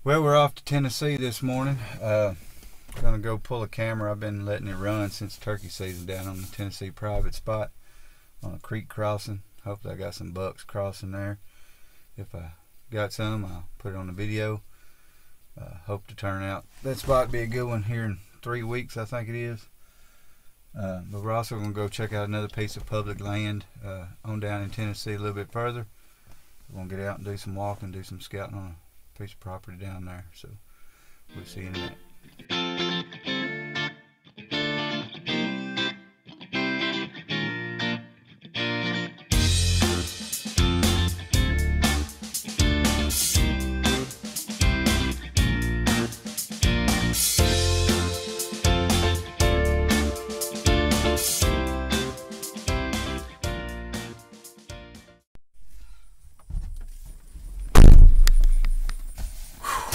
Well, we're off to Tennessee this morning. Gonna go pull a camera. I've been letting it run since turkey season down on the Tennessee private spot on a creek crossing. Hopefully I got some bucks crossing there. If I got some, I'll put it on the video. Hope to turn out. That spot be a good one here in 3 weeks, I think it is. But we're also gonna go check out another piece of public land on down in Tennessee a little bit further. We're gonna get out and do some walking, do some scouting on a piece of property down there. So we'll see you in a minute.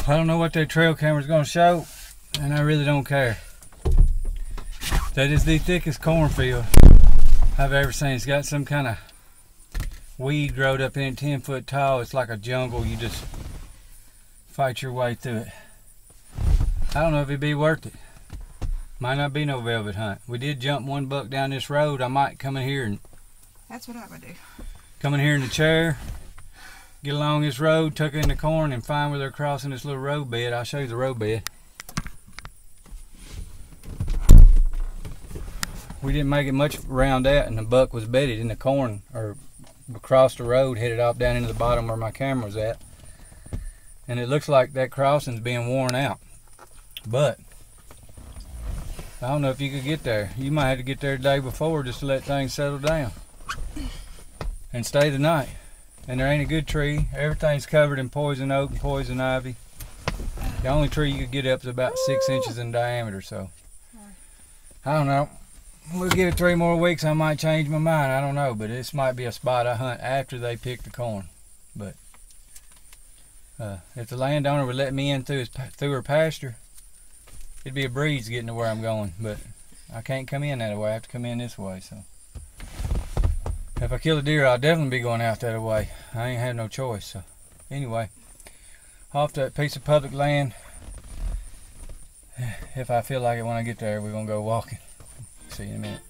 I don't know what that trail camera's gonna show, and I really don't care. That is the thickest cornfield I've ever seen. It's got some kind of weed growed up in it, 10 foot tall. It's like a jungle. You just fight your way through it. I don't know if it'd be worth it. Might not be no velvet hunt. We did jump one buck down this road. I might come in here and... That's what I would do. Come in here in the chair, get along this road, tuck in the corn, and find where they're crossing this little road bed. I'll show you the road bed. We didn't make it much around that, and the buck was bedded in the corn, or across the road, headed off down into the bottom where my camera was at. And it looks like that crossing's being worn out. But I don't know if you could get there. You might have to get there the day before just to let things settle down and stay the night. And there ain't a good tree. Everything's covered in poison oak and poison ivy. The only tree you could get up is about 6 inches in diameter, so I don't know. We'll give it 3 more weeks. I might change my mind. I don't know, but this might be a spot I hunt after they pick the corn. But if the landowner would let me in through her pasture, it'd be a breeze getting to where I'm going. But I can't come in that way. I have to come in this way. So if I kill a deer, I'll definitely be going out that way. I ain't have no choice. So anyway, off that piece of public land. If I feel like it when I get there, we're gonna go walking. See you in a minute.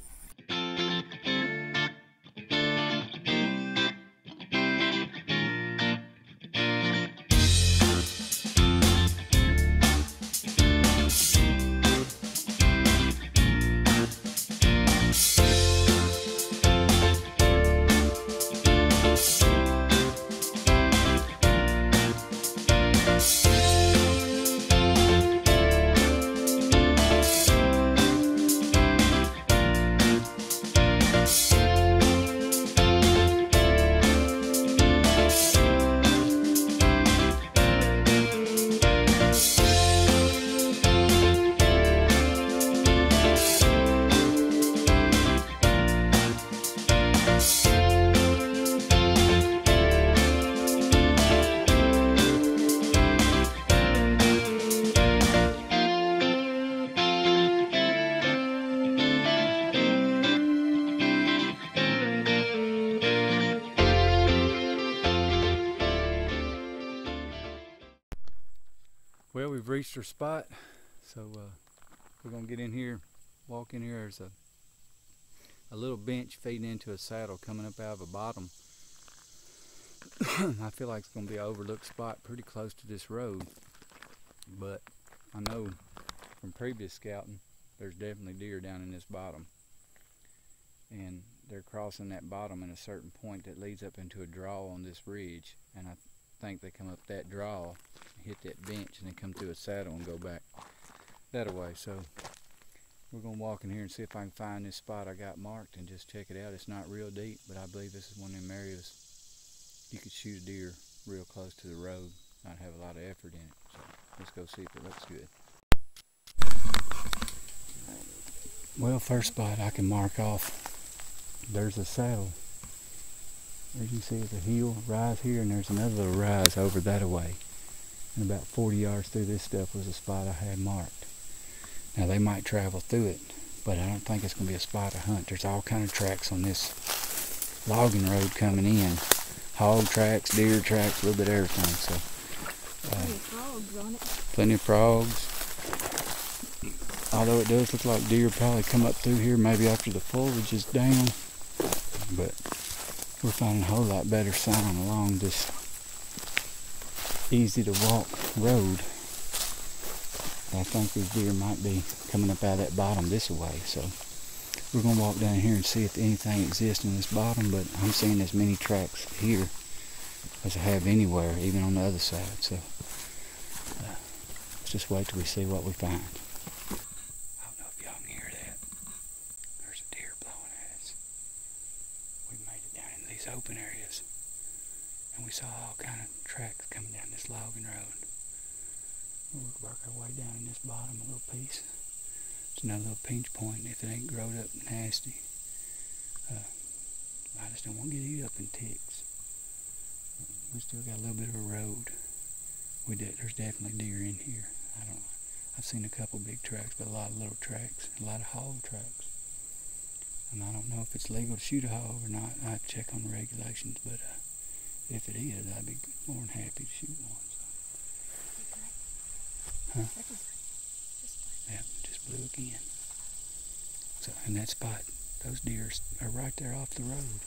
Well, we've reached our spot, so we're gonna get in here, walk in here. There's a little bench feeding into a saddle coming up out of a bottom. I feel like it's gonna be an overlooked spot pretty close to this road, but I know from previous scouting there's definitely deer down in this bottom, and they're crossing that bottom in a certain point that leads up into a draw on this ridge, and I think they come up that draw, hit that bench, and then come through a saddle and go back that way. So we're gonna walk in here and see if I can find this spot I got marked and just check it out. It's not real deep, but I believe this is one of them areas you could shoot a deer real close to the road, not have a lot of effort in it. So let's go see if it looks good. Well, first spot I can mark off, there's a saddle. As you can see, it's a hill rise here, and there's another little rise over that way. And about 40 yards through this stuff was a spot I had marked. Now they might travel through it, but I don't think it's going to be a spot to hunt. There's all kind of tracks on this logging road coming in. Hog tracks, deer tracks, a little bit of everything. So Plenty of frogs on it. Plenty of frogs. Although it does look like deer probably come up through here maybe after the foliage is down. But we're finding a whole lot better sign along this easy to walk road. I think these deer might be coming up out of that bottom this way. So we're going to walk down here and see if anything exists in this bottom. But I'm seeing as many tracks here as I have anywhere, even on the other side. So let's just wait till we see what we find. I don't know if y'all can hear that. There's a deer blowing at us. We made it down into these open areas, and we saw all kind of tracks coming down this logging road. We'll work our way down in this bottom a little piece. It's another little pinch point if it ain't growed up nasty. I just don't want to get eat up in ticks. We still got a little bit of a road. There's definitely deer in here. I've seen a couple big tracks, but a lot of little tracks, a lot of hog tracks. And I don't know if it's legal to shoot a hog or not. I'd check on the regulations, but if it is, I'd be more than happy to shoot one. So. Huh? Yeah, just blew again. So, in that spot, those deer are right there off the road.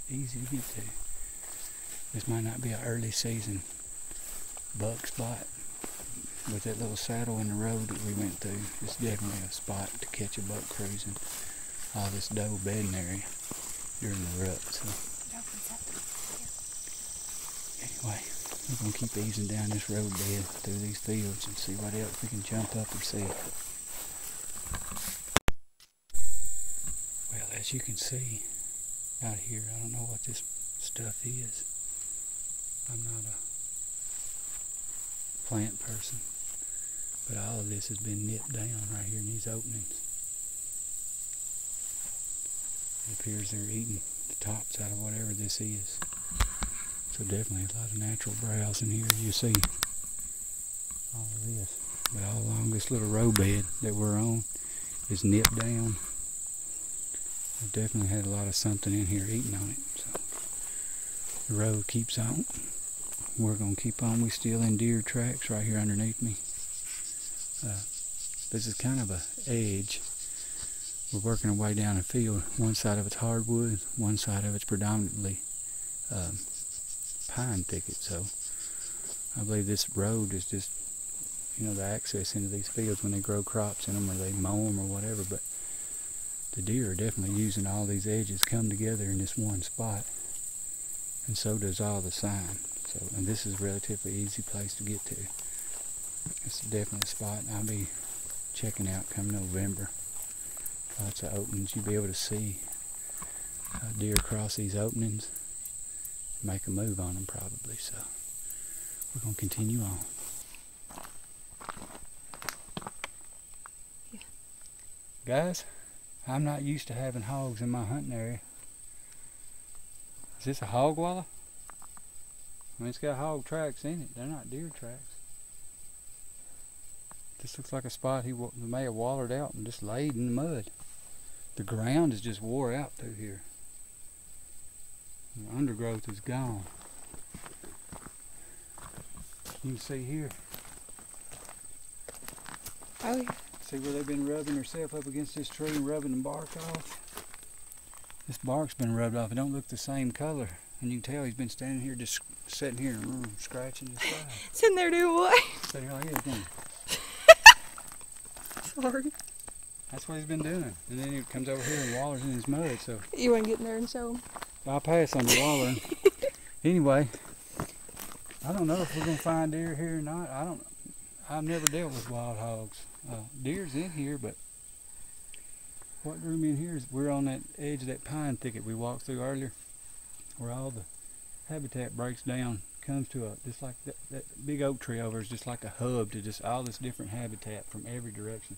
Easy to get to. This might not be an early season buck spot. With that little saddle in the road that we went through, it's definitely a spot to catch a buck cruising all this doe bedding area during the rut. So. Anyway, we're going to keep easing down this road bed through these fields and see what else we can jump up and see. Well, as you can see out here, I don't know what this stuff is. I'm not a plant person, but all of this has been nipped down right here in these openings. It appears they're eating the tops out of whatever this is. So definitely a lot of natural browse in here. You see all of this. But all along this little row bed that we're on is nipped down. It definitely had a lot of something in here eating on it. So the road keeps on. We're going to keep on. We still in deer tracks right here underneath me. This is kind of a edge. We're working our way down a field. One side of it's hardwood, one side of it's predominantly pine thicket. So I believe this road is just, the access into these fields when they grow crops in them or they mow them or whatever. But the deer are definitely using all these edges come together in this one spot, and so does all the sign. So, and this is a relatively easy place to get to. It's definitely a spot I'll be checking out come November. Lots of openings. You'll be able to see deer across these openings, make a move on them probably. So we're going to continue on. Yeah. Guys, I'm not used to having hogs in my hunting area. Is this a hog wallow? I mean, it's got hog tracks in it. They're not deer tracks. This looks like a spot he may have wallered out and just laid in the mud. The ground is just wore out through here. The undergrowth is gone. You can see here. Oh yeah. See where they've been rubbing herself up against this tree and rubbing the bark off? This bark's been rubbed off. It don't look the same color. And you can tell he's been standing here just sitting here and scratching his side. Sitting there doing what? Sitting right here again. Sorry. That's what he's been doing. And then he comes over here and wallers in his mud. So you want to get in there and show him? I'll pass on the wallering. Anyway, I don't know if we're gonna find deer here or not. I've never dealt with wild hogs. Deer's in here, but what drew me in here is we're on that edge of that pine thicket we walked through earlier, where all the habitat breaks down, comes to just like that big oak tree over is just like a hub to just all this different habitat from every direction.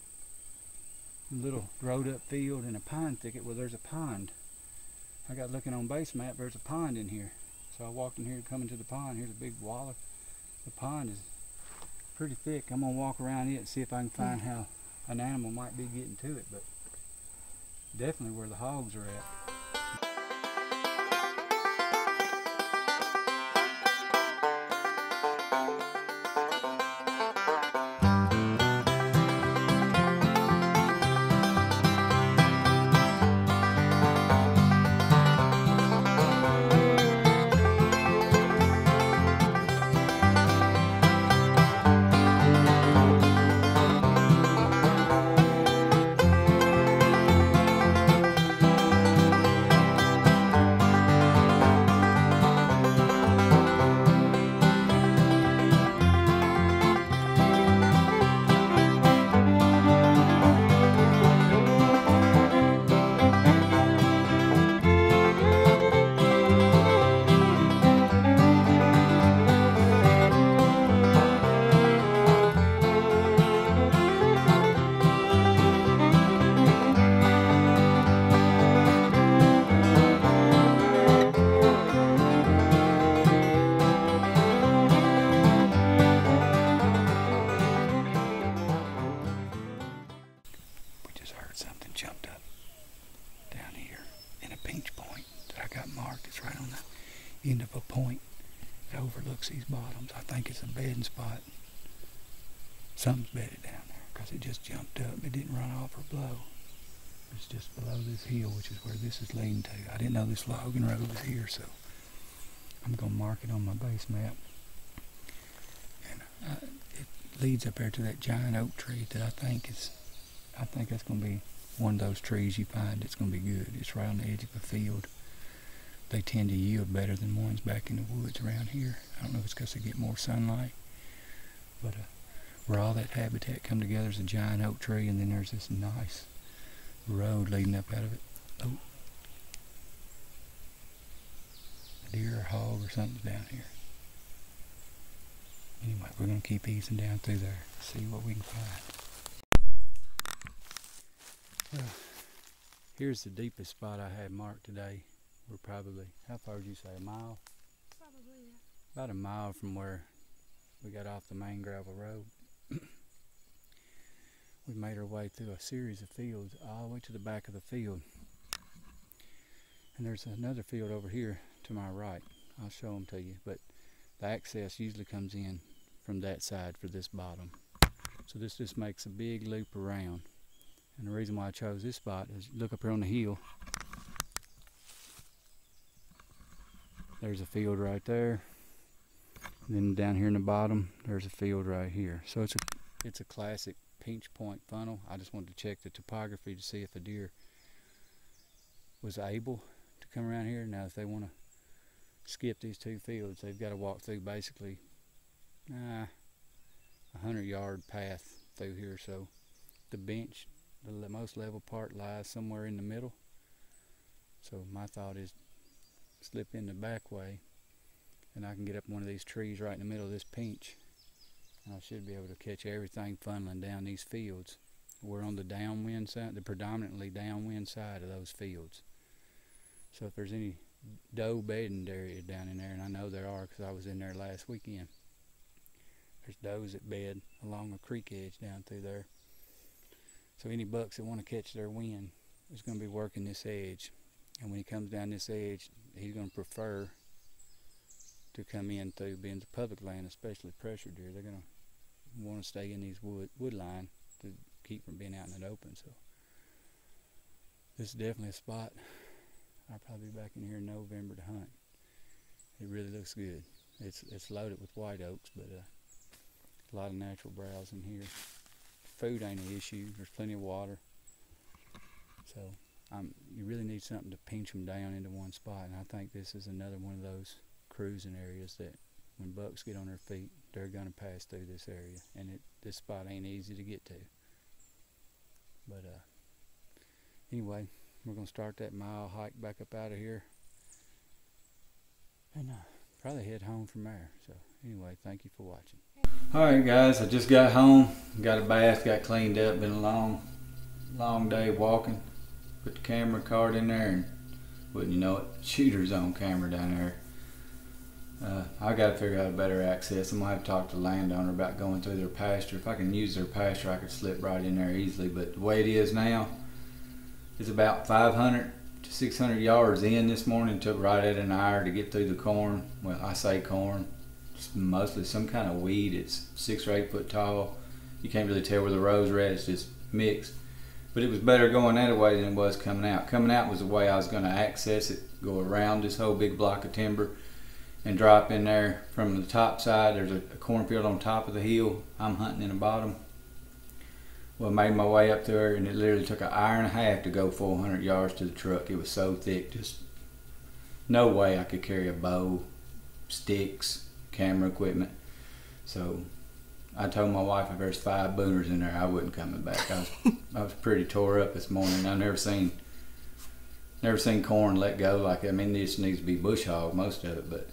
A little growed up field and a pine thicket where there's a pond. I got looking on base map, there's a pond in here. So I walked in here coming to the pond. Here's a big waller. The pond is pretty thick. I'm gonna walk around it and see if I can find how an animal might be getting to it, but definitely where the hogs are at. bucks these bottoms. I think it's a bedding spot. Something's bedded down there because it just jumped up. It didn't run off or blow. It's just below this hill, which is where this is leading to. I didn't know this logging road was here, so I'm going to mark it on my base map. And it leads up there to that giant oak tree that I think that's going to be one of those trees you find that's going to be good. It's right on the edge of a field. They tend to yield better than ones back in the woods around here. I don't know if it's because they get more sunlight, but where all that habitat come together is a giant oak tree, and then there's this nice road leading up out of it. Oh, a deer or hog or something's down here. Anyway, we're going to keep easing down through there, see what we can find. Here's the deepest spot I had marked today. We're probably, how far did you say, a mile? Probably, yeah. About a mile from where we got off the main gravel road. We made our way through a series of fields all the way to the back of the field. And there's another field over here to my right. I'll show them to you, but the access usually comes in from that side for this bottom. So this just makes a big loop around. And the reason why I chose this spot is look up here on the hill. There's a field right there. And then down here in the bottom, there's a field right here. So it's a classic pinch point funnel. I just wanted to check the topography to see if a deer was able to come around here. Now if they want to skip these two fields, they've got to walk through basically a 100-yard path through here. So the bench, the most level part, lies somewhere in the middle. So my thought is slip in the back way, and I can get up one of these trees right in the middle of this pinch, and I should be able to catch everything funneling down these fields. We're on the downwind side, the predominantly downwind side of those fields. So if there's any doe bedding area down in there, and I know there are because I was in there last weekend, there's does that bed along a creek edge down through there. So any bucks that want to catch their wind is going to be working this edge. And when he comes down this edge, he's going to prefer to come in through, being the public land, especially pressure deer. They're going to want to stay in these wood line to keep from being out in the open. So this is definitely a spot. I'll probably be back in here in November to hunt. It really looks good. It's loaded with white oaks, but a lot of natural browse in here. Food ain't an issue. There's plenty of water. So you really need something to pinch them down into one spot, and I think this is another one of those cruising areas that when bucks get on their feet, they're going to pass through this area, and this spot ain't easy to get to. But anyway, we're going to start that mile hike back up out of here, and probably head home from there. So anyway, thank you for watching. Alright guys, I just got home, got a bath, got cleaned up. Been a long day walking. Put the camera card in there, and wouldn't you know it, shooter's on camera down there. I got to figure out a better access. I'm going to have to talk to the landowner about going through their pasture. If I can use their pasture, I could slip right in there easily, but the way it is now, it's about 500 to 600 yards in this morning. Took right at an hour to get through the corn. Well, I say corn, it's mostly some kind of weed. It's 6 or 8 foot tall. You can't really tell where the rows are at. It's just mixed. But it was better going that way than it was coming out. Coming out was the way I was going to access it, go around this whole big block of timber and drop in there from the top side. There's a cornfield on top of the hill. I'm hunting in the bottom. Well, I made my way up there, and it literally took an hour and a half to go 400 yards to the truck. It was so thick, just no way I could carry a bow, sticks, camera equipment. So I told my wife if there's 5 booners in there, I wasn't coming back. I was pretty tore up this morning. I've never seen corn let go like that. I mean, this needs to be bush hog, most of it, but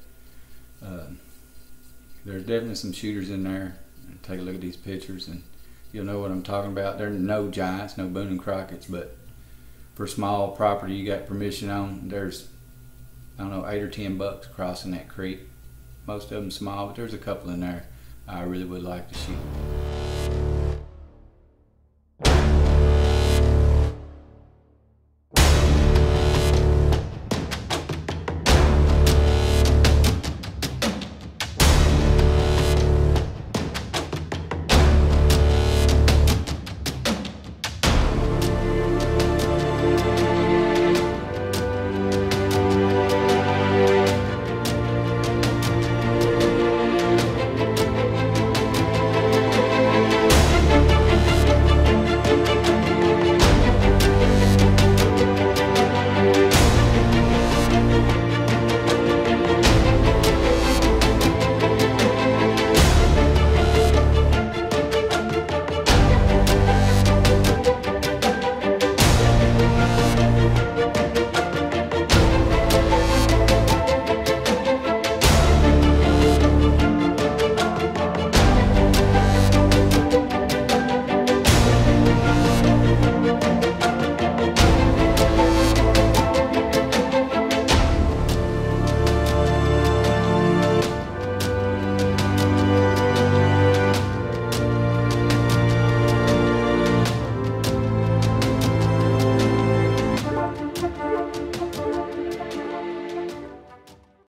there's definitely some shooters in there. Take a look at these pictures and you'll know what I'm talking about. There are no giants, no Boone and Crockett's, but for small property you got permission on, there's, I don't know, 8 or 10 bucks crossing that creek. Most of them small, but there's a couple in there I really would like to shoot.